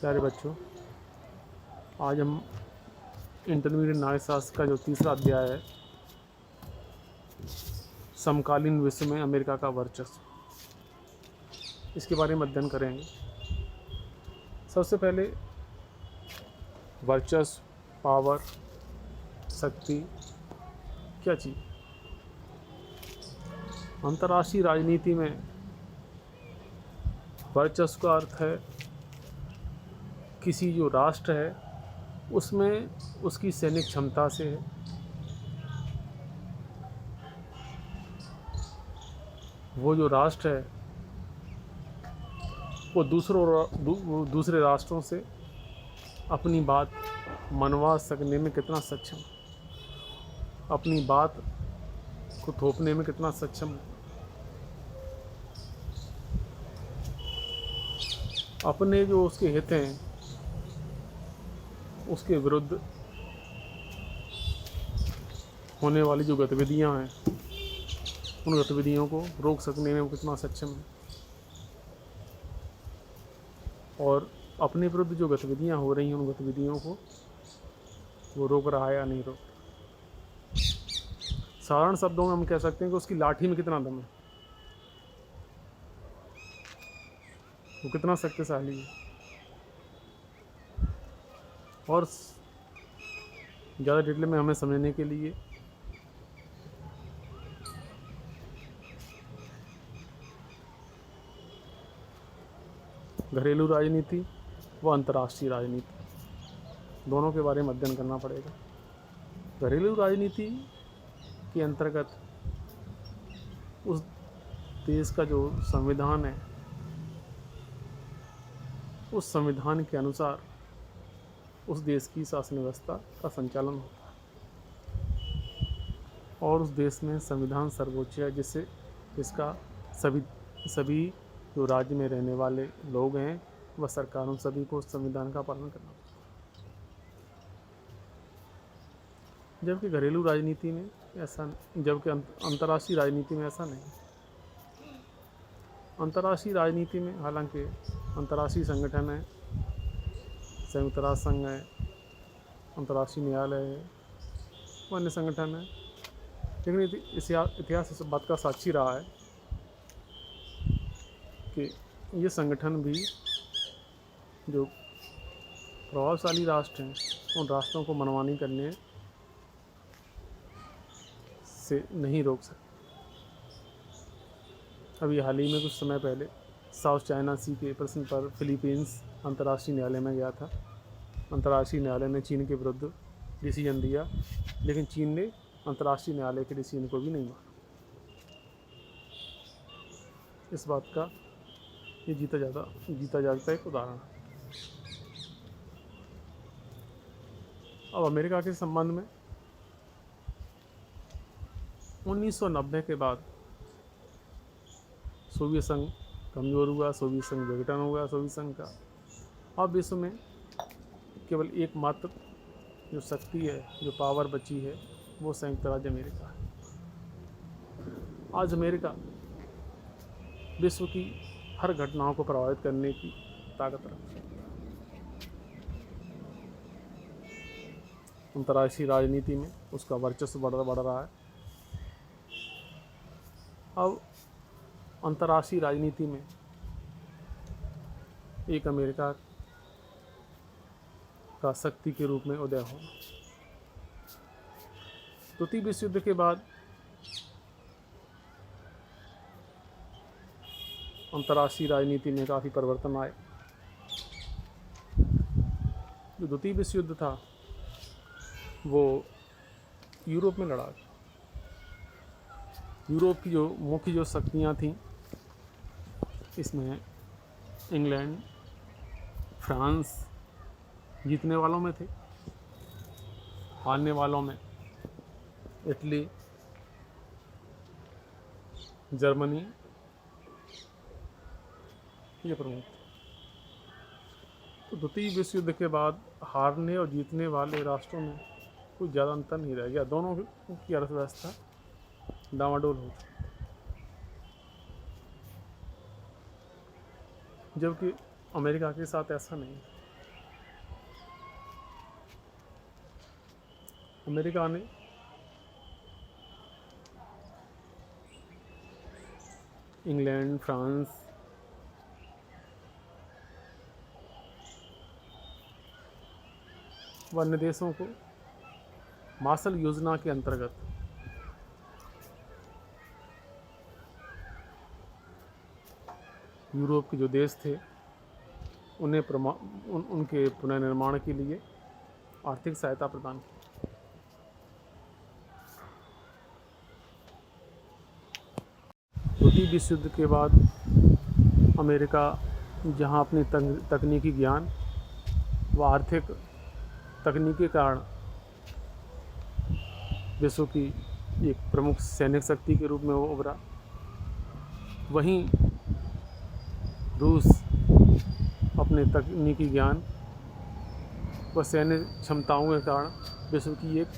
प्यारे बच्चों, आज हम इंटरमीडिएट न्यायशास्त्र का जो तीसरा अध्याय है, समकालीन विश्व में अमेरिका का वर्चस्व, इसके बारे में अध्ययन करेंगे। सबसे पहले वर्चस्व, पावर, शक्ति क्या चीज़। अंतर्राष्ट्रीय राजनीति में वर्चस्व का अर्थ है किसी जो राष्ट्र है उसमें उसकी सैनिक क्षमता से है, वो जो राष्ट्र है वो दूसरे राष्ट्रों से अपनी बात मनवा सकने में कितना सक्षम, अपनी बात को थोपने में कितना सक्षम है, अपने जो उसके हित हैं उसके विरुद्ध होने वाली जो गतिविधियां हैं उन गतिविधियों को रोक सकने में वो कितना सक्षम है, और अपने विरुद्ध जो गतिविधियां हो रही हैं उन गतिविधियों को वो रोक रहा है या नहीं रोक। साधारण शब्दों में हम कह सकते हैं कि उसकी लाठी में कितना दम है, वो कितना शक्तिशाली है। और ज़्यादा डिटेल में हमें समझने के लिए घरेलू राजनीति व अंतर्राष्ट्रीय राजनीति दोनों के बारे में अध्ययन करना पड़ेगा। घरेलू राजनीति के अंतर्गत उस देश का जो संविधान है उस संविधान के अनुसार उस देश की शासन व्यवस्था का संचालन होता है, और उस देश में संविधान सर्वोच्च है जिसका सभी जो राज्य में रहने वाले लोग हैं वह सरकारों सभी को उस संविधान का पालन करना पड़ता है। जबकि घरेलू राजनीति में ऐसा, जबकि अंतर्राष्ट्रीय राजनीति में ऐसा नहीं। अंतर्राष्ट्रीय राजनीति में हालांकि अंतर्राष्ट्रीय संगठन है, संयुक्त राष्ट्र संघ है, अंतर्राष्ट्रीय न्यायालय है, अन्य संगठन है, लेकिन इतिहास इस बात का साक्षी रहा है कि ये संगठन भी जो प्रभावशाली राष्ट्र हैं उन राष्ट्रों को मनमानी करने से नहीं रोक सकते। अभी हाल ही में कुछ समय पहले साउथ चाइना सी के प्रश्न पर फिलीपींस अंतर्राष्ट्रीय न्यायालय में गया था। अंतर्राष्ट्रीय न्यायालय ने चीन के विरुद्ध डिसीजन दिया, लेकिन चीन ने अंतर्राष्ट्रीय न्यायालय के डिसीजन को भी नहीं माना। इस बात का ये जीता जागता एक उदाहरण है। अब अमेरिका के संबंध में 1990 के बाद सोवियत संघ कमज़ोर हुआ, सोवियत संघ विघटन हो गया सोवियत संघ का। अब विश्व में केवल एकमात्र जो शक्ति है, जो पावर बची है, वो संयुक्त राज्य अमेरिका है। आज अमेरिका विश्व की हर घटनाओं को प्रभावित करने की ताकत रखती है। अंतर्राष्ट्रीय राजनीति में उसका वर्चस्व बढ़ रहा है। अब अंतर्राष्ट्रीय राजनीति में एक अमेरिका का शक्ति के रूप में उदय होना। द्वितीय विश्व युद्ध के बाद अंतर्राष्ट्रीय राजनीति में काफ़ी परिवर्तन आए। जो द्वितीय विश्व युद्ध था वो यूरोप में लड़ा। यूरोप की जो मुख्य जो शक्तियाँ थीं इसमें इंग्लैंड, फ्रांस जीतने वालों में थे, हारने वालों में इटली, जर्मनी ये प्रमुख थे। तो द्वितीय विश्व युद्ध के बाद हारने और जीतने वाले राष्ट्रों में कुछ ज़्यादा अंतर नहीं रह गया। दोनों की अर्थव्यवस्था डामाडोल हो चुकी, जबकि अमेरिका के साथ ऐसा नहीं। अमेरिका ने इंग्लैंड, फ्रांस, व अन्य देशों को मार्शल योजना के अंतर्गत यूरोप के जो देश थे उन्हें उनके पुनर्निर्माण के लिए आर्थिक सहायता प्रदान की। द्वितीय विश्व युद्ध के बाद अमेरिका जहां अपनी तकनीकी ज्ञान व आर्थिक तकनीकी कारण विश्व की एक प्रमुख सैनिक शक्ति के रूप में वो उभरा, वहीं रूस अपने तकनीकी ज्ञान व सैन्य क्षमताओं के कारण विश्व की एक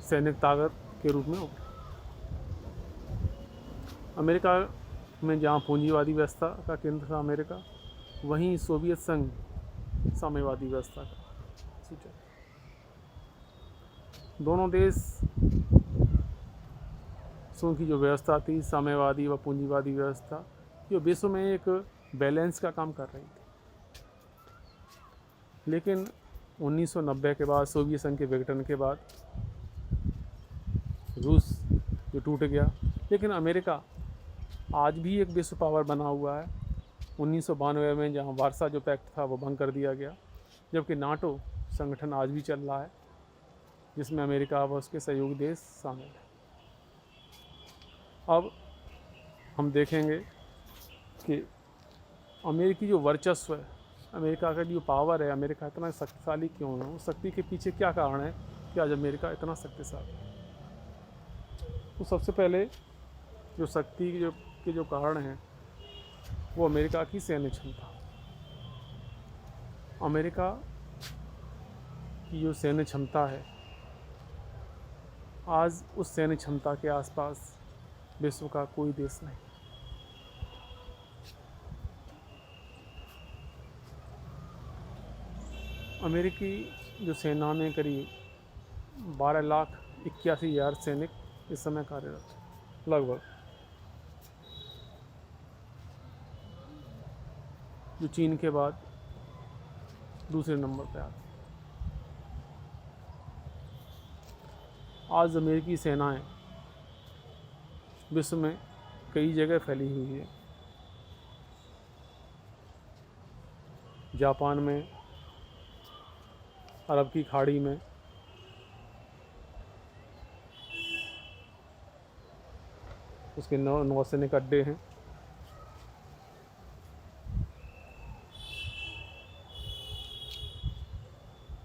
सैनिक ताकत के रूप में उभरा। अमेरिका में जहाँ पूंजीवादी व्यवस्था का केंद्र था अमेरिका, वहीं सोवियत संघ साम्यवादी व्यवस्था का सूचक। दोनों देशों की जो व्यवस्था थी, साम्यवादी व पूंजीवादी व्यवस्था, ये विश्व में एक बैलेंस का काम कर रही थी। लेकिन 1990 के बाद, सोवियत संघ के विघटन के बाद रूस जो टूट गया, लेकिन अमेरिका आज भी एक विश्व पावर बना हुआ है। 1992 में जहां वार्सा जो पैक्ट था वो भंग कर दिया गया, जबकि नाटो संगठन आज भी चल रहा है जिसमें अमेरिका व उसके सहयोगी देश शामिल हैं। अब हम देखेंगे कि अमेरिकी जो वर्चस्व है, अमेरिका का जो पावर है, अमेरिका इतना शक्तिशाली क्यों है, उस शक्ति के पीछे क्या कारण है कि आज अमेरिका इतना शक्तिशाली है। तो सबसे पहले जो शक्ति के जो कारण हैं वो अमेरिका की सैन्य क्षमता। अमेरिका की जो सैन्य क्षमता है, आज उस सैन्य क्षमता के आसपास विश्व का कोई देश नहीं। अमेरिकी जो सेना में करीब 12,81,000 सैनिक इस समय कार्यरत हैं लगभग, जो चीन के बाद दूसरे नंबर पे आते हैं। आज अमेरिकी सेनाएं विश्व में कई जगह फैली हुई है। जापान में, अरब की खाड़ी में, उसके नौसैनिक अड्डे हैं।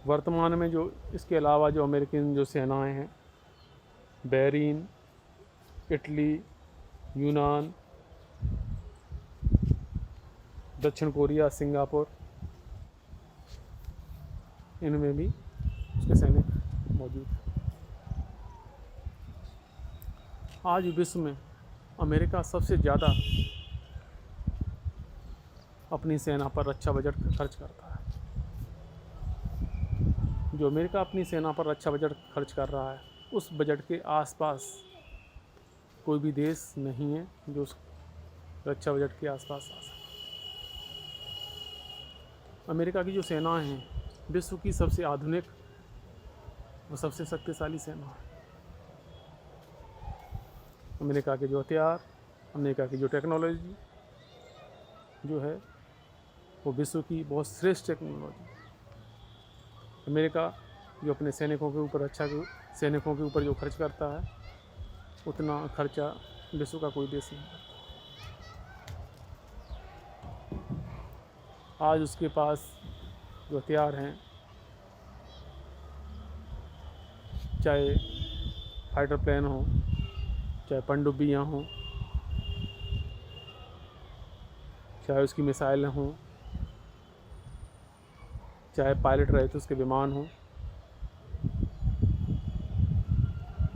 वर्तमान में जो इसके अलावा जो अमेरिकन जो सेनाएं हैं, बहरीन, इटली, यूनान, दक्षिण कोरिया, सिंगापुर, इनमें भी उसके सैनिक मौजूद हैं। आज विश्व में अमेरिका सबसे ज़्यादा अपनी सेना पर रक्षा बजट खर्च करता है। जो अमेरिका अपनी सेना पर रक्षा बजट खर्च कर रहा है, उस बजट के आसपास कोई भी देश नहीं है जो उस रक्षा बजट के आसपास आ सके। अमेरिका की जो सेनाएं हैं, विश्व की सबसे आधुनिक और सबसे शक्तिशाली सेना है। अमेरिका के जो हथियार, अमेरिका की जो टेक्नोलॉजी जो है, वो विश्व की बहुत श्रेष्ठ टेक्नोलॉजी। अमेरिका जो अपने सैनिकों के ऊपर सैनिकों के ऊपर जो खर्च करता है, उतना खर्चा विश्व का कोई देश नहीं करता। आज उसके पास जो हथियार हैं, चाहे फाइटर प्लेन हो, चाहे पनडुब्बियाँ हों, चाहे उसकी मिसाइलें हों, चाहे पायलट रहे तो उसके विमान हों,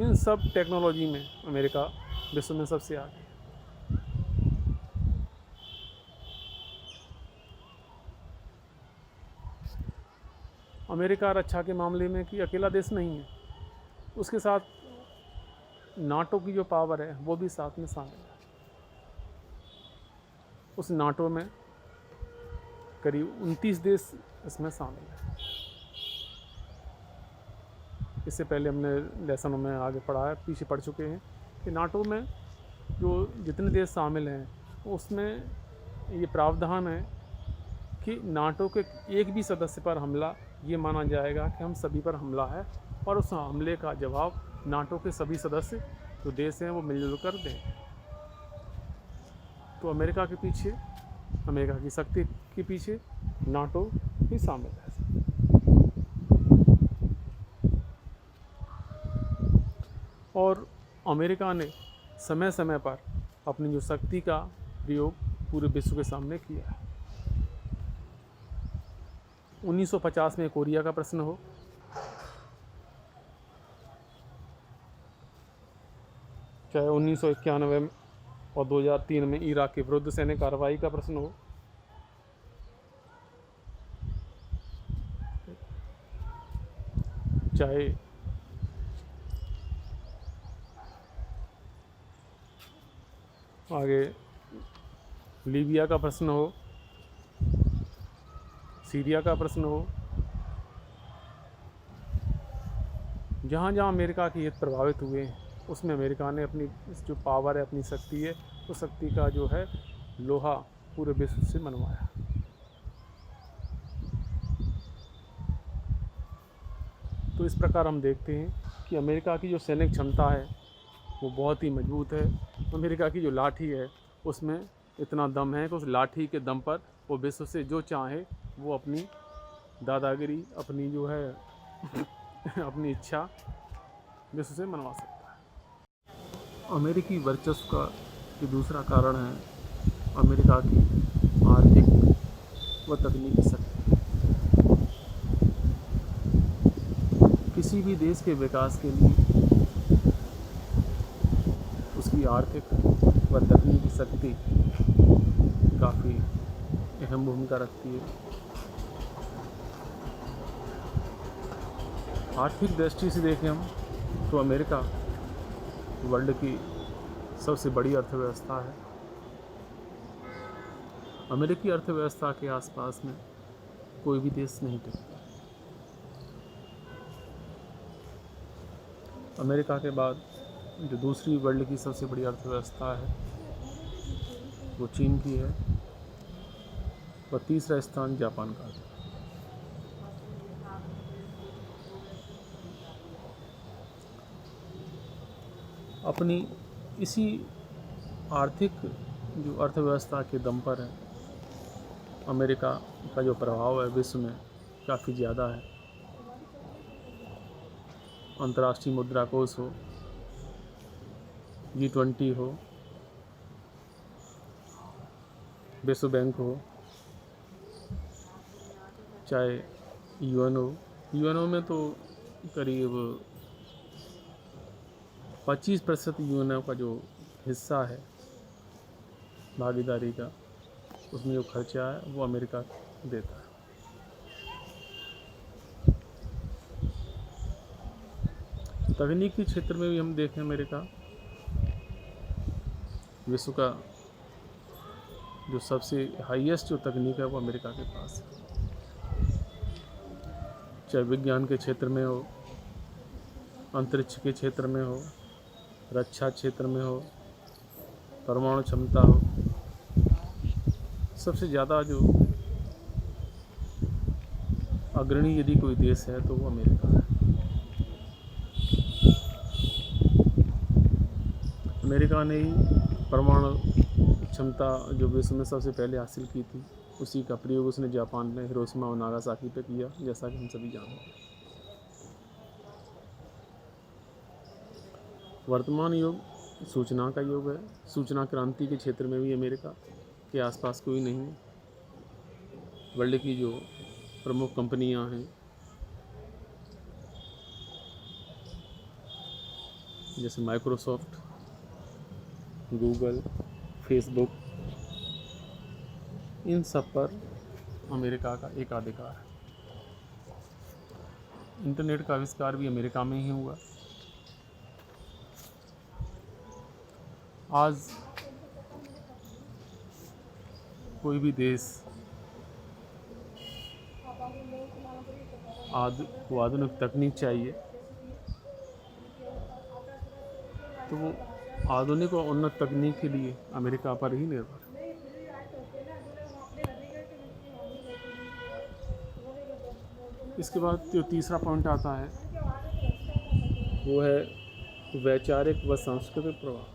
इन सब टेक्नोलॉजी में अमेरिका विश्व में सबसे आगे है। अमेरिका रक्षा के मामले में कि अकेला देश नहीं है, उसके साथ नाटो की जो पावर है वो भी साथ में शामिल है। उस नाटो में करीब 29 देश इसमें शामिल है। इससे पहले हमने लेसनों में आगे पढ़ा है, पीछे पढ़ चुके हैं कि नाटो में जो जितने देश शामिल हैं उसमें ये प्रावधान है कि नाटो के एक भी सदस्य पर हमला ये माना जाएगा कि हम सभी पर हमला है, और उस हमले का जवाब नाटो के सभी सदस्य जो देश हैं वो मिलजुल कर दें। तो अमेरिका के पीछे, अमेरिका की शक्ति के पीछे नाटो भी शामिल है। और अमेरिका ने समय समय पर अपनी जो शक्ति का प्रयोग पूरे विश्व के सामने किया है। 1950 में कोरिया का प्रश्न हो, चाहे 1991 में और 2003 में इराक के विरुद्ध सैन्य कार्रवाई का प्रश्न हो, चाहे आगे लीबिया का प्रश्न हो, सीरिया का प्रश्न हो, जहाँ जहाँ अमेरिका के हित प्रभावित हुए हैं उसमें अमेरिका ने अपनी जो पावर है, अपनी शक्ति है, उस शक्ति का जो है लोहा पूरे विश्व से मनवाया। तो इस प्रकार हम देखते हैं कि अमेरिका की जो सैनिक क्षमता है वो बहुत ही मजबूत है। अमेरिका की जो लाठी है उसमें इतना दम है कि उस लाठी के दम पर वो विश्व से जो चाहे वो अपनी दादागिरी, अपनी जो है अपनी इच्छा विश्व से मनवा सकता है। अमेरिकी वर्चस्व का ये दूसरा कारण है अमेरिका की आर्थिक व तकनीकी शक्ति। किसी भी देश के विकास के लिए उसकी आर्थिक व तकनीकी शक्ति काफ़ी अहम भूमिका रखती है। आर्थिक दृष्टि से देखें हम तो अमेरिका वर्ल्ड की सबसे बड़ी अर्थव्यवस्था है। अमेरिकी अर्थव्यवस्था के आसपास में कोई भी देश नहीं टिकता। अमेरिका के बाद जो दूसरी वर्ल्ड की सबसे बड़ी अर्थव्यवस्था है वो चीन की है, और तीसरा स्थान जापान का है। अपनी इसी आर्थिक जो अर्थव्यवस्था के दम पर है अमेरिका का जो प्रभाव है विश्व में काफ़ी ज़्यादा है। अंतर्राष्ट्रीय मुद्रा कोष हो, G20 हो, विश्व बैंक हो, चाहे यूएनओ में तो करीब 25% यूएनओ का जो हिस्सा है भागीदारी का, उसमें जो खर्चा है वो अमेरिका देता है। तकनीकी क्षेत्र में भी हम देखें अमेरिका विश्व का जो सबसे हाईएस्ट जो तकनीक है वो अमेरिका के पास है। चाहे विज्ञान के क्षेत्र में हो, अंतरिक्ष के क्षेत्र में हो, रक्षा क्षेत्र में हो, परमाणु क्षमता हो, सबसे ज़्यादा जो अग्रणी यदि कोई देश है तो वो अमेरिका है। अमेरिका ने ही परमाणु क्षमता जो विश्व में सबसे पहले हासिल की थी, उसी का प्रयोग उसने जापान में हिरोशिमा और नागासाकी पे किया, जैसा कि हम सभी जानते हैं। वर्तमान युग सूचना का युग है। सूचना क्रांति के क्षेत्र में भी अमेरिका के आसपास कोई नहीं है। वर्ल्ड की जो प्रमुख कंपनियां हैं जैसे माइक्रोसॉफ्ट, गूगल, फेसबुक, इन सब पर अमेरिका का एकाधिकार है। इंटरनेट का आविष्कार भी अमेरिका में ही हुआ। आज कोई भी देश को आधुनिक तकनीक चाहिए तो वो आधुनिक और उन्नत तकनीक के लिए अमेरिका पर ही निर्भर है। इसके बाद जो तीसरा पॉइंट आता है वो है वैचारिक व सांस्कृतिक प्रभाव।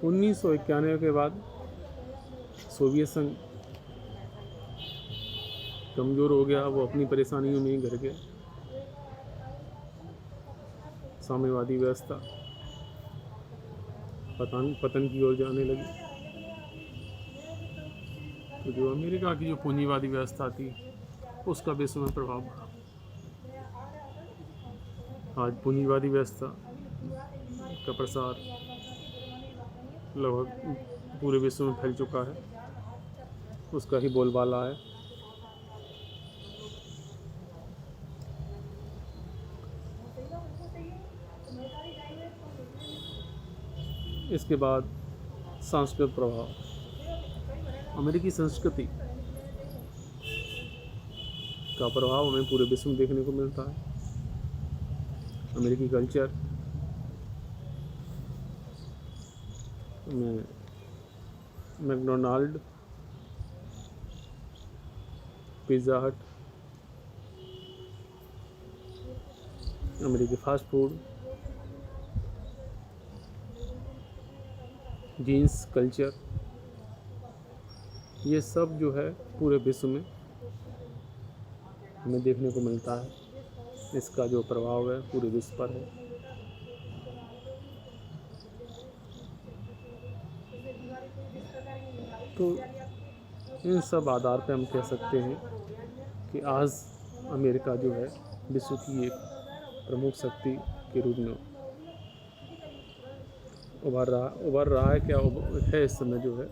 उन्नीस सौ इक्यानवे के बाद सोवियत संघ कमज़ोर हो गया, वो अपनी परेशानियों में ही घिर गया। साम्यवादी व्यवस्था पतन की ओर जाने लगी। तो जो अमेरिका की जो पूंजीवादी व्यवस्था थी उसका विश्व में प्रभाव पड़ा। आज पूंजीवादी व्यवस्था का प्रसार लगभग पूरे विश्व में फैल चुका है, उसका ही बोलबाला है। इसके बाद सांस्कृतिक प्रभाव। अमेरिकी संस्कृति का प्रभाव हमें पूरे विश्व में देखने को मिलता है। अमेरिकी कल्चर में मैकडोनाल्ड, पिज़्ज़ा हट, अमेरिकी फास्ट फूड, जीन्स कल्चर, ये सब जो है पूरे विश्व में हमें देखने को मिलता है। इसका जो प्रभाव है पूरे विश्व पर है। तो इन सब आधार पर हम कह सकते हैं कि आज अमेरिका जो है विश्व की एक प्रमुख शक्ति के रूप में उभर रहा है। क्या है इस समय जो है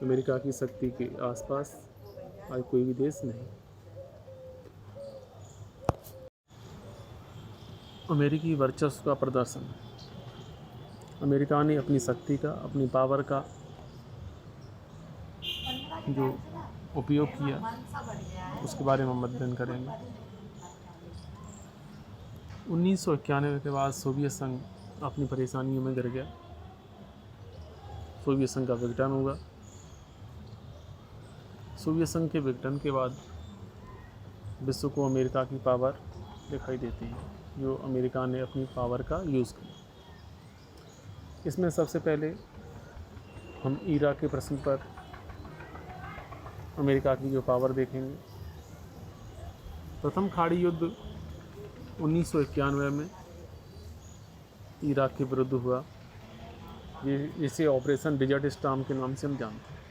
अमेरिका की शक्ति के आसपास आज कोई भी देश नहीं। अमेरिकी वर्चस्व का प्रदर्शन। अमेरिका ने अपनी शक्ति का, अपनी पावर का जो उपयोग किया उसके बारे में हम अध्ययन करेंगे। 1991 के बाद सोवियत संघ अपनी परेशानियों में गिर गया। सोवियत संघ का विघटन होगा। सोवियत संघ के विघटन के बाद विश्व को अमेरिका की पावर दिखाई देती है, जो अमेरिका ने अपनी पावर का यूज़ किया। इसमें सबसे पहले हम इराक के प्रश्न पर अमेरिका की जो पावर देखेंगे। प्रथम खाड़ी युद्ध 1991 में इराक के विरुद्ध हुआ, जिसे ऑपरेशन डेजर्ट स्टॉर्म के नाम से हम जानते हैं।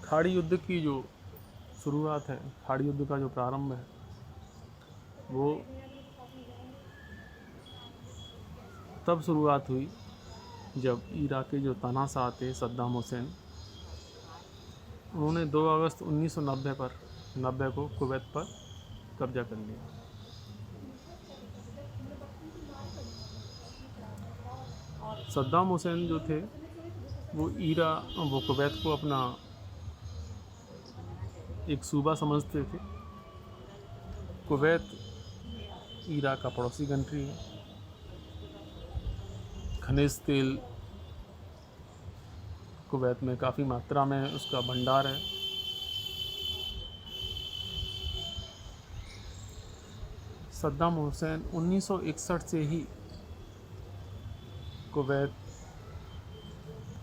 खाड़ी युद्ध की जो शुरुआत है, खाड़ी युद्ध का जो प्रारंभ है, वो तब शुरुआत हुई जब इराक के जो तानाशाह थे सद्दाम हुसैन, उन्होंने 2 अगस्त 1990 को कुवैत पर कब्जा कर लिया। सद्दाम हुसैन जो थे वो कुवैत को अपना एक सूबा समझते थे। कुवैत इराक का पड़ोसी कंट्री है। खनिज तेल कुवैत में काफ़ी मात्रा में उसका भंडार है। सद्दाम हुसैन 1961 से ही कुवैत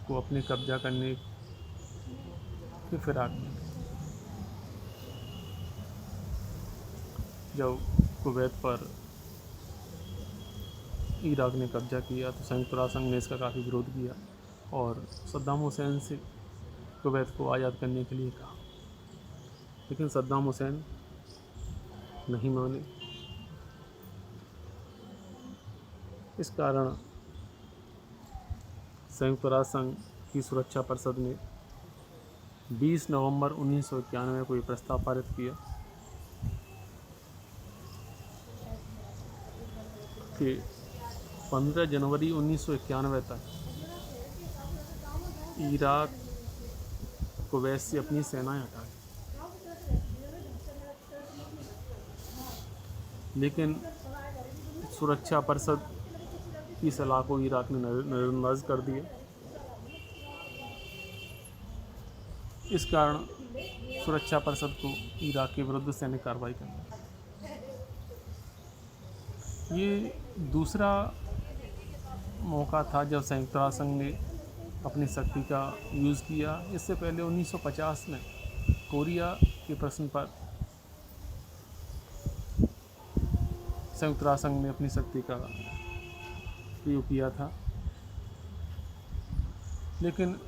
को अपने कब्जा करने की फिराक में। जब कुवैत पर इराक ने कब्जा किया तो संयुक्त राष्ट्र संघ ने इसका काफ़ी विरोध किया और सद्दाम हुसैन से कुवैत को आज़ाद करने के लिए कहा, लेकिन सद्दाम हुसैन नहीं माने। इस कारण संयुक्त राष्ट्र संघ की सुरक्षा परिषद ने 20 नवंबर 1991 को ये प्रस्ताव पारित किया कि 15 जनवरी 1991 तक इराक कुवैत से अपनी सेनाएं हटा दें। लेकिन सुरक्षा परिषद की सलाह को इराक ने नज़रअंदाज कर दिया। इस कारण सुरक्षा परिषद को इराक के विरुद्ध सैनिक कार्रवाई करनी। ये दूसरा मौका था जब संयुक्त राष्ट्र संघ ने अपनी शक्ति का यूज़ किया। इससे पहले 1950 में कोरिया के प्रश्न पर संयुक्त राष्ट्र संघ ने अपनी शक्ति का प्रयोग किया था। लेकिन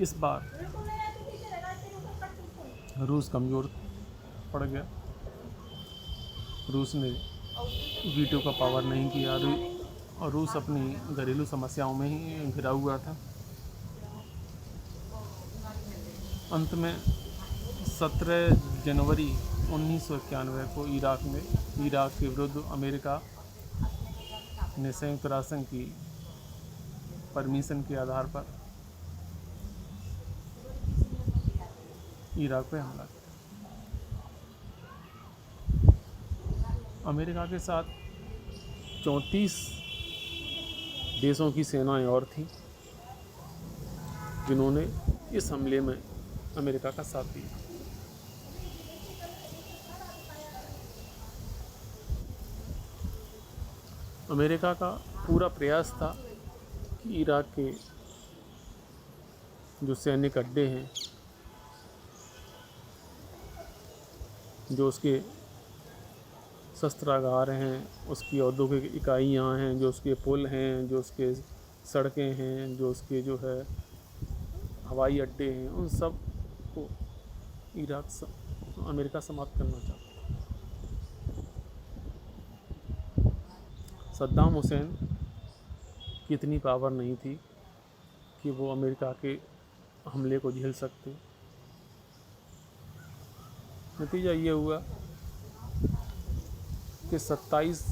इस बार रूस कमज़ोर पड़ गया। रूस ने वीटो का पावर नहीं किया और रूस अपनी घरेलू समस्याओं में ही घिरा हुआ था। अंत में 17 जनवरी 1991 को इराक के विरुद्ध अमेरिका ने संयुक्त राष्ट्र संघ की परमिशन के आधार पर इराक पे हमला किया। अमेरिका के साथ 34 देशों की सेनाएं और थीं जिन्होंने इस हमले में अमेरिका का साथ दिया। अमेरिका का पूरा प्रयास था कि इराक के जो सैनिक अड्डे हैं, जो उसके शस्त्रागार हैं, उसकी औद्योगिक इकाइयाँ हैं, जो उसके पुल हैं, जो उसके सड़कें हैं, जो उसके जो है हवाई अड्डे हैं, उन सब को अमेरिका समाप्त करना चाहता। सद्दाम हुसैन की इतनी पावर नहीं थी कि वो अमेरिका के हमले को झेल सकते। नतीजा ये हुआ कि 27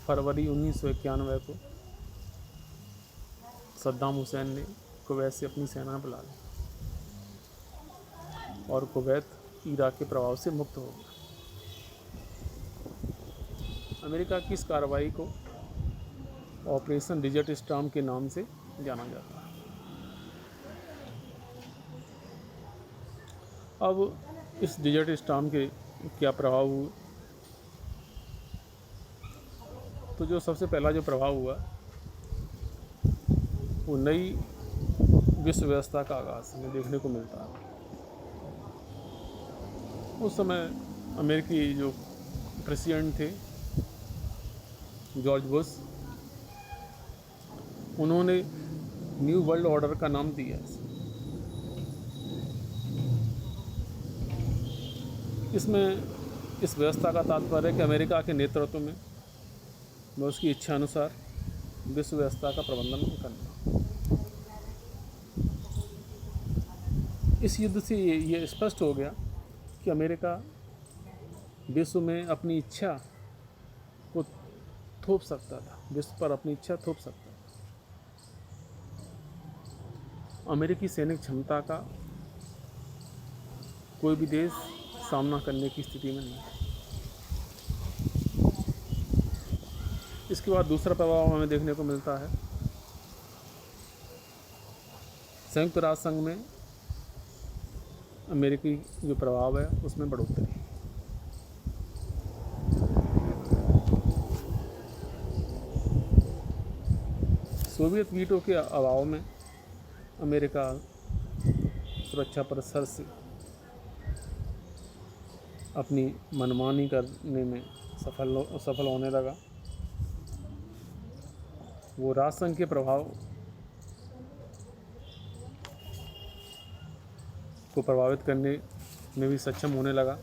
फरवरी 1991 को सद्दाम हुसैन ने कुवैत से अपनी सेना बुला ली और कुवैत इराक के प्रभाव से मुक्त हो गया। अमेरिका की इस कार्रवाई को ऑपरेशन डेजर्ट स्टॉर्म के नाम से जाना जाता है। अब इस डेजर्ट स्टॉर्म के क्या प्रभाव हुए, तो जो सबसे पहला जो प्रभाव हुआ वो नई विश्व व्यवस्था का आगाज़ हमें देखने को मिलता है। उस समय अमेरिकी जो प्रेसिडेंट थे जॉर्ज बुश, उन्होंने न्यू वर्ल्ड ऑर्डर का नाम दिया। इसमें इस व्यवस्था का तात्पर्य है कि अमेरिका के नेतृत्व में उसकी इच्छा अनुसार विश्व व्यवस्था का प्रबंधन करना। इस युद्ध से ये स्पष्ट हो गया कि अमेरिका विश्व में अपनी इच्छा को थोप सकता था, विश्व पर अपनी इच्छा थोप सकता था। अमेरिकी सैनिक क्षमता का कोई भी देश सामना करने की स्थिति में नहीं है। इसके बाद दूसरा प्रभाव हमें देखने को मिलता है संयुक्त राष्ट्र संघ में अमेरिकी जो प्रभाव है उसमें बढ़ोतरी। सोवियत वीटो के अभाव में अमेरिका सुरक्षा परिषद से अपनी मनमानी करने में सफल होने लगा। वो राष्ट्रसंघ के प्रभाव को प्रभावित करने में भी सक्षम होने लगा।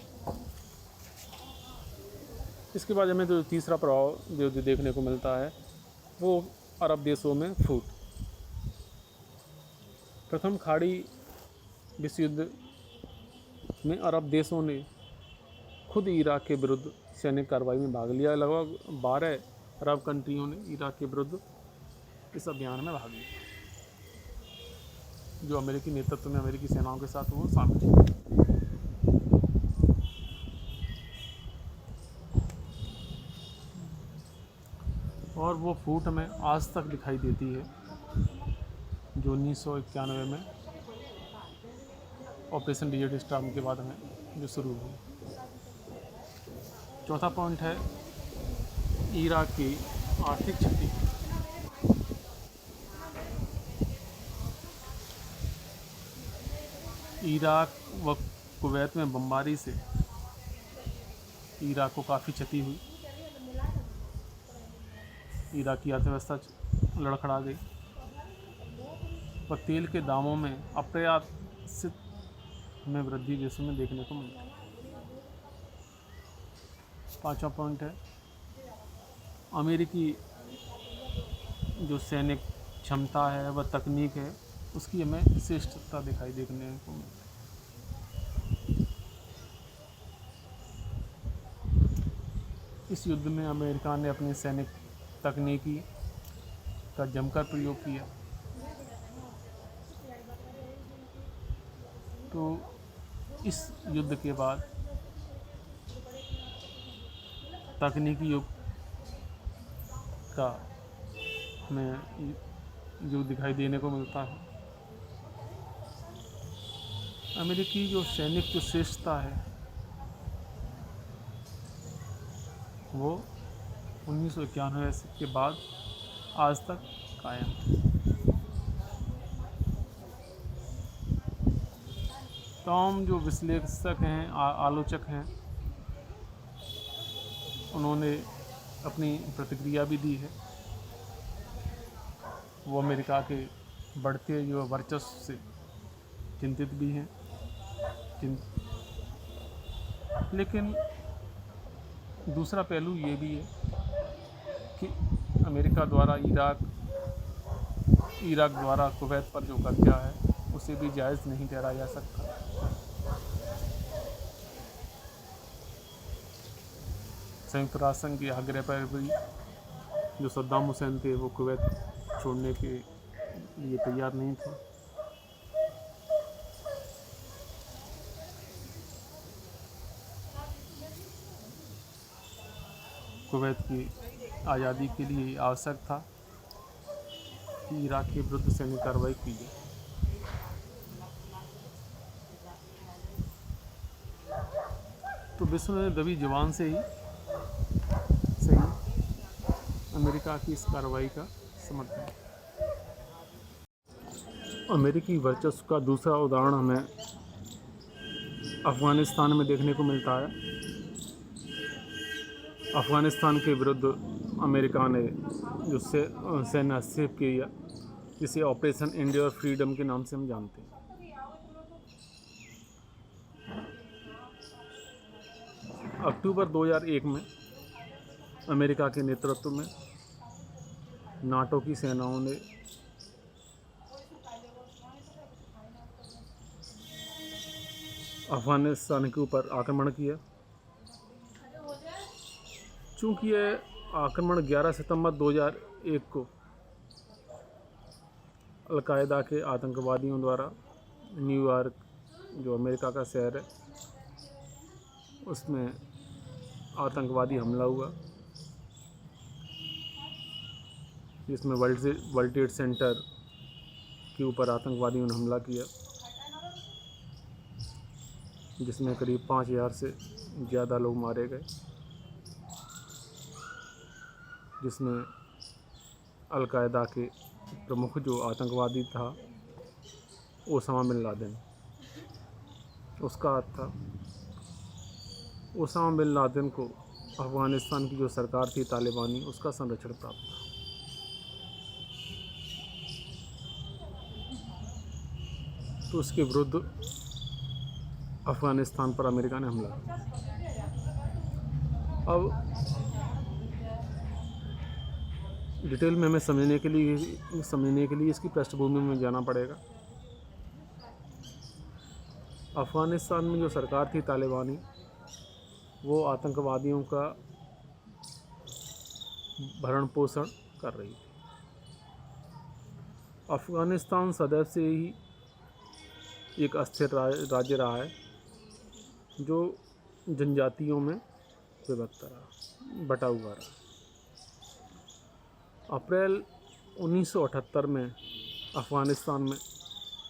इसके बाद हमें जो तीसरा प्रभाव जो देखने को मिलता है वो अरब देशों में फूट। प्रथम खाड़ी विश्व युद्ध में अरब देशों ने खुद इराक के विरुद्ध सैनिक कार्रवाई में भाग लिया। लगभग 12 अरब कंट्रियों ने इराक के विरुद्ध इस अभियान में भाग लिया, जो अमेरिकी नेतृत्व में अमेरिकी सेनाओं के साथ वो शामिल थे। और वो फूट हमें आज तक दिखाई देती है जो 1991 में ऑपरेशन डिजर्ट स्टॉर्म के बाद हमें जो शुरू हुई। चौथा पॉइंट है इराक की आर्थिक क्षति। इराक व कुवैत में बमबारी से इराक को काफ़ी क्षति हुई। इराक की अर्थव्यवस्था लड़खड़ा गई व तेल के दामों में अप्रत्याशित हमें वृद्धि देशों में देखने को मिलती है। पांचवा पॉइंट है अमेरिकी जो सैनिक क्षमता है व तकनीक है उसकी हमें श्रेष्ठता दिखाई देखने को मिलती है। इस युद्ध में अमेरिका ने अपनी सैनिक तकनीकी का जमकर प्रयोग किया। तो इस युद्ध के बाद तकनीकी युग का हमें जो दिखाई देने को मिलता है। अमेरिकी जो सैनिक जो श्रेष्ठता है वो 1991 के बाद आज तक कायम है। तमाम जो विश्लेषक हैं आलोचक हैं उन्होंने अपनी प्रतिक्रिया भी दी है। वो अमेरिका के बढ़ते जो वर्चस्व से चिंतित भी हैं। लेकिन दूसरा पहलू ये भी है कि अमेरिका द्वारा इराक द्वारा कुवैत पर जो कब्जा है उसे भी जायज़ नहीं ठहराया जा सकता। संयुक्त राष्ट्र संघ के आग्रह पर भी जो सद्दाम हुसैन थे वो कुवैत छोड़ने के लिए तैयार नहीं थे। कुवैत की आज़ादी के लिए आवश्यक था कि इराक के विरुद्ध सैन्य कार्रवाई की जाए। तो विश्व ने दबी जवान से ही सही अमेरिका की इस कार्रवाई का समर्थन। अमेरिकी वर्चस्व का दूसरा उदाहरण हमें अफ़गानिस्तान में देखने को मिलता है। अफ़गानिस्तान के विरुद्ध अमेरिका ने जो सैन्य हस्तक्षेप किया जिसे ऑपरेशन इंडियोर फ्रीडम के नाम से हम जानते हैं। अक्टूबर 2001 में अमेरिका के नेतृत्व में नाटो की सेनाओं ने अफ़गानिस्तान के ऊपर आक्रमण किया। चूँकि यह आक्रमण 11 सितंबर 2001 को अल-कायदा के आतंकवादियों द्वारा न्यूयॉर्क जो अमेरिका का शहर है उसमें आतंकवादी हमला हुआ, जिसमें वर्ल्ड ट्रेड सेंटर के ऊपर आतंकवादियों ने हमला किया, जिसमें करीब 5000 से ज़्यादा लोग मारे गए, जिसमें अल-कायदा के प्रमुख जो आतंकवादी था ओसामा बिन लादेन उसका हाथ था। ओसामा बिन लादेन को अफ़गानिस्तान की जो सरकार थी तालिबानी उसका संरक्षण प्राप्त था। तो उसके विरुद्ध अफ़गानिस्तान पर अमेरिका ने हमला किया। अब डिटेल में हमें समझने के लिए इसकी पृष्ठभूमि में जाना पड़ेगा। अफ़गानिस्तान में जो सरकार थी तालिबानी, वो आतंकवादियों का भरण पोषण कर रही थी। अफ़गानिस्तान सदैव से ही एक अस्थिर राज्य रहा है जो जनजातियों में विभक्त रहा, बटा हुआ रहा। अप्रैल 1978 में अफ़गानिस्तान में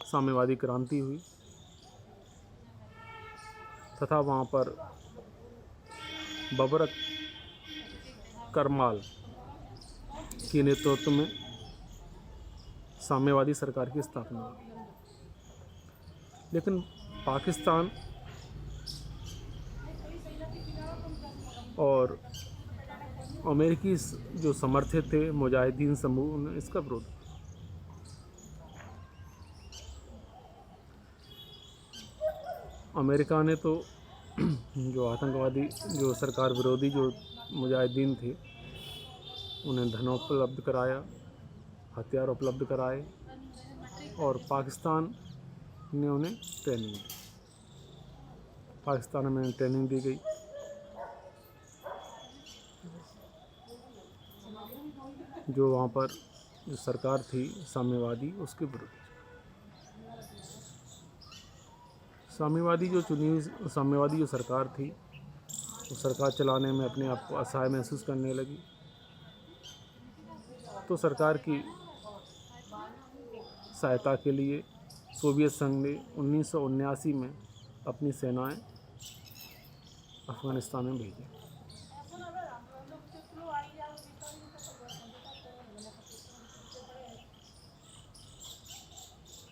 साम्यवादी क्रांति हुई तथा वहाँ पर बबरक करमाल के नेतृत्व में साम्यवादी सरकार की स्थापना हुई। लेकिन पाकिस्तान और अमेरिकी जो समर्थित थे मुजाहिदीन समूह ने इसका विरोध किया। अमेरिका ने तो जो आतंकवादी, जो सरकार विरोधी जो मुजाहिदीन थे, उन्हें धन उपलब्ध कराया, हथियार उपलब्ध कराए और पाकिस्तान ने उन्हें ट्रेनिंग दी। पाकिस्तान में ट्रेनिंग दी गई। जो वहाँ पर जो सरकार थी साम्यवादी, उसके विरुद्ध साम्यवादी जो सरकार थी, वो सरकार चलाने में अपने आप को असहाय महसूस करने लगी। तो सरकार की सहायता के लिए सोवियत संघ ने 1979 में अपनी सेनाएं अफ़गानिस्तान में भेजी।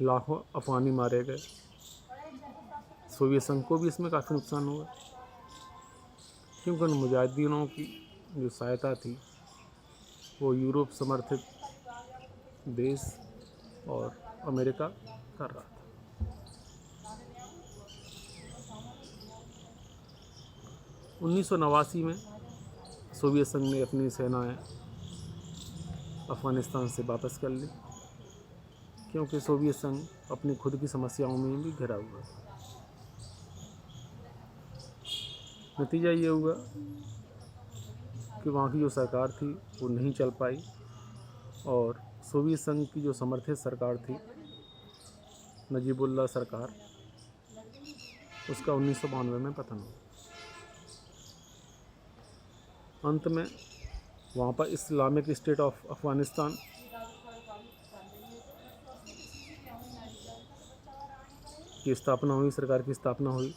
लाखों अफ़गानी मारे गए। सोवियत संघ को भी इसमें काफ़ी नुकसान हुआ, क्योंकि उन मुजाहिदीनों की जो सहायता थी वो यूरोप समर्थित देश और अमेरिका कर रहा था। 1989 में सोवियत संघ ने अपनी सेनाएं अफ़गानिस्तान से वापस कर ली, क्योंकि सोवियत संघ अपनी खुद की समस्याओं में भी घिरा हुआ था। नतीजा ये हुआ कि वहाँ की जो सरकार थी वो नहीं चल पाई और सोवियत संघ की जो समर्थित सरकार थी नजीबुल्लाह सरकार, उसका 1992 में पतन हुआ। अंत में वहाँ पर इस्लामिक स्टेट ऑफ अफ़गानिस्तान की स्थापना हुई, सरकार की स्थापना हुई।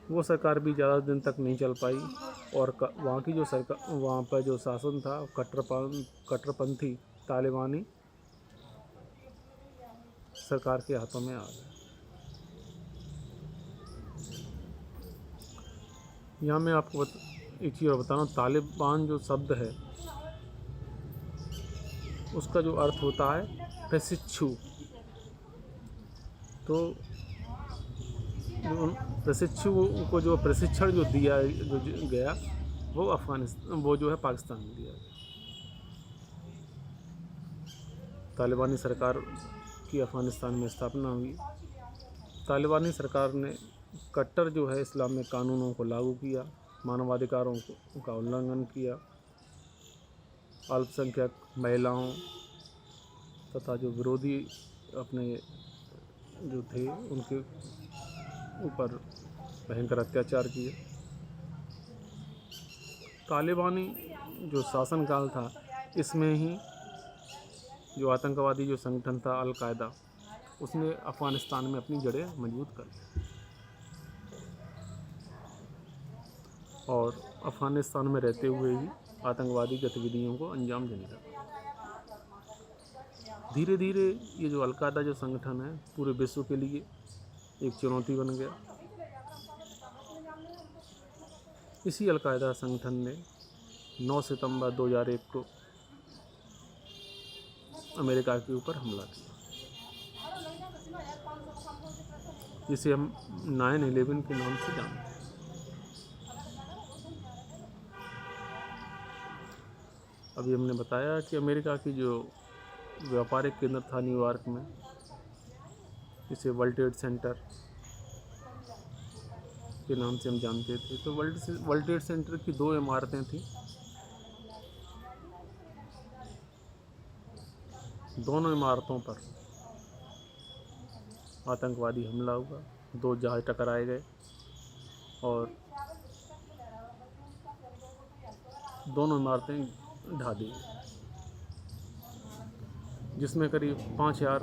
वो सरकार भी ज़्यादा दिन तक नहीं चल पाई और वहाँ की जो सरकार, वहाँ पर जो शासन था कट्टरपंथी तालिबानी सरकार के हाथों में आ गया। यहाँ मैं आपको एक चीज़ और बता रहा हूँ, तालिबान जो शब्द है उसका जो अर्थ होता है प्रशिक्षु। तो प्रशिक्षु को जो प्रशिक्षण जो दिया जो गया वो अफ़गानिस्तान, वो जो है पाकिस्तान में दिया गया। तालिबानी सरकार की अफ़गानिस्तान में स्थापना हुई। तालिबानी सरकार ने कट्टर जो है इस्लामिक कानूनों को लागू किया, मानवाधिकारों का उल्लंघन किया, अल्पसंख्यक महिलाओं तथा जो विरोधी अपने जो थे उनके ऊपर भयंकर अत्याचार किए। तालिबानी जो शासनकाल था, इसमें ही जो आतंकवादी जो संगठन था अल-कायदा, उसने अफ़गानिस्तान में अपनी जड़ें मजबूत कर ली और अफ़गानिस्तान में रहते हुए ही आतंकवादी गतिविधियों को अंजाम देने लगा। धीरे धीरे ये जो अल-कायदा जो संगठन है पूरे विश्व के लिए एक चुनौती बन गया। इसी अल-कायदा संगठन ने 9 सितंबर 2001 को अमेरिका के ऊपर हमला किया, जिसे हम 9/11 के नाम से जानते हैं। अभी हमने बताया कि अमेरिका की जो व्यापारिक केंद्र था न्यूयॉर्क में, इसे वर्ल्ड ट्रेड सेंटर के नाम से हम जानते थे। तो वर्ल्ड ट्रेड सेंटर की 2 इमारतें थीं। दोनों इमारतों पर आतंकवादी हमला हुआ, 2 जहाज टकराए गए और दोनों इमारतें ढा दी, जिसमें करीब 5000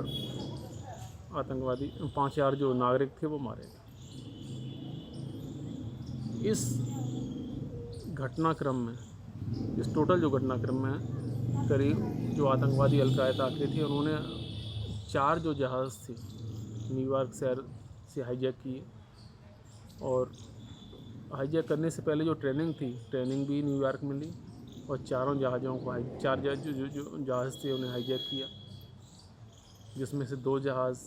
आतंकवादी 5000 जो नागरिक थे वो मारे गए। इस घटनाक्रम में, इस टोटल जो घटनाक्रम में करीब जो आतंकवादी अल-कायदा के थे, उन्होंने 4 जो जहाज़ थे न्यूयॉर्क शहर से हाईजैक किए, और हाईजैक करने से पहले जो ट्रेनिंग भी न्यूयॉर्क में ली, और चारों जहाज़ों को 4 जहाज़ थे उन्हें हाईजैक किया, जिसमें से 2 जहाज़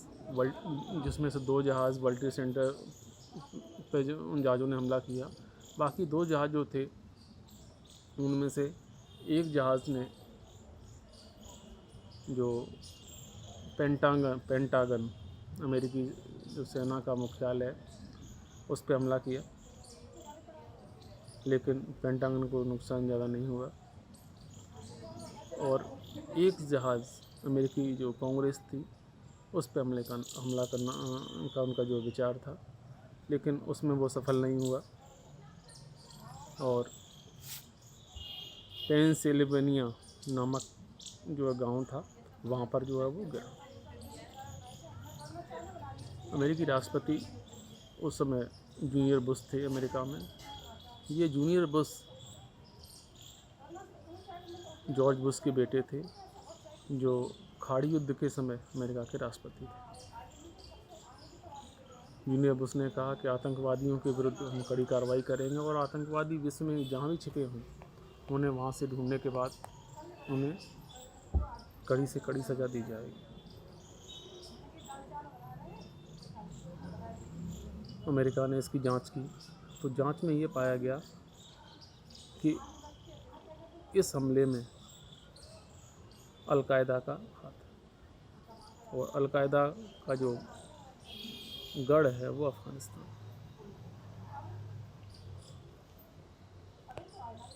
वर्ल्ड ट्रेड सेंटर पे उन जहाज़ों ने हमला किया। बाकी 2 जहाज़ जो थे उनमें से एक जहाज़ ने जो पेंटागन अमेरिकी जो सेना का मुख्यालय है उस पर हमला किया, लेकिन पेंटागन को नुकसान ज़्यादा नहीं हुआ। और एक जहाज़ अमेरिकी जो कांग्रेस थी उस पर हमला करना का उनका जो विचार था, लेकिन उसमें वो सफल नहीं हुआ और पेंसिल्वेनिया नामक जो गांव था वहाँ पर जो है वो गिरा। अमेरिकी राष्ट्रपति उस समय जूनियर बुश थे अमेरिका में। ये जूनियर बुश जॉर्ज बुश के बेटे थे, जो खाड़ी युद्ध के समय अमेरिका के राष्ट्रपति थे। जूनियर बुश ने कहा कि आतंकवादियों के विरुद्ध हम कड़ी कार्रवाई करेंगे, और आतंकवादी विश्व में जहाँ भी छिपे हों उन्हें वहाँ से ढूंढने के बाद उन्हें कड़ी से कड़ी सज़ा दी जाएगी। अमेरिका ने इसकी जांच की, तो जांच में ये पाया गया कि इस हमले में अल-कायदा का हाथ है, और अल-कायदा का जो गढ़ है वो अफ़गानिस्तान।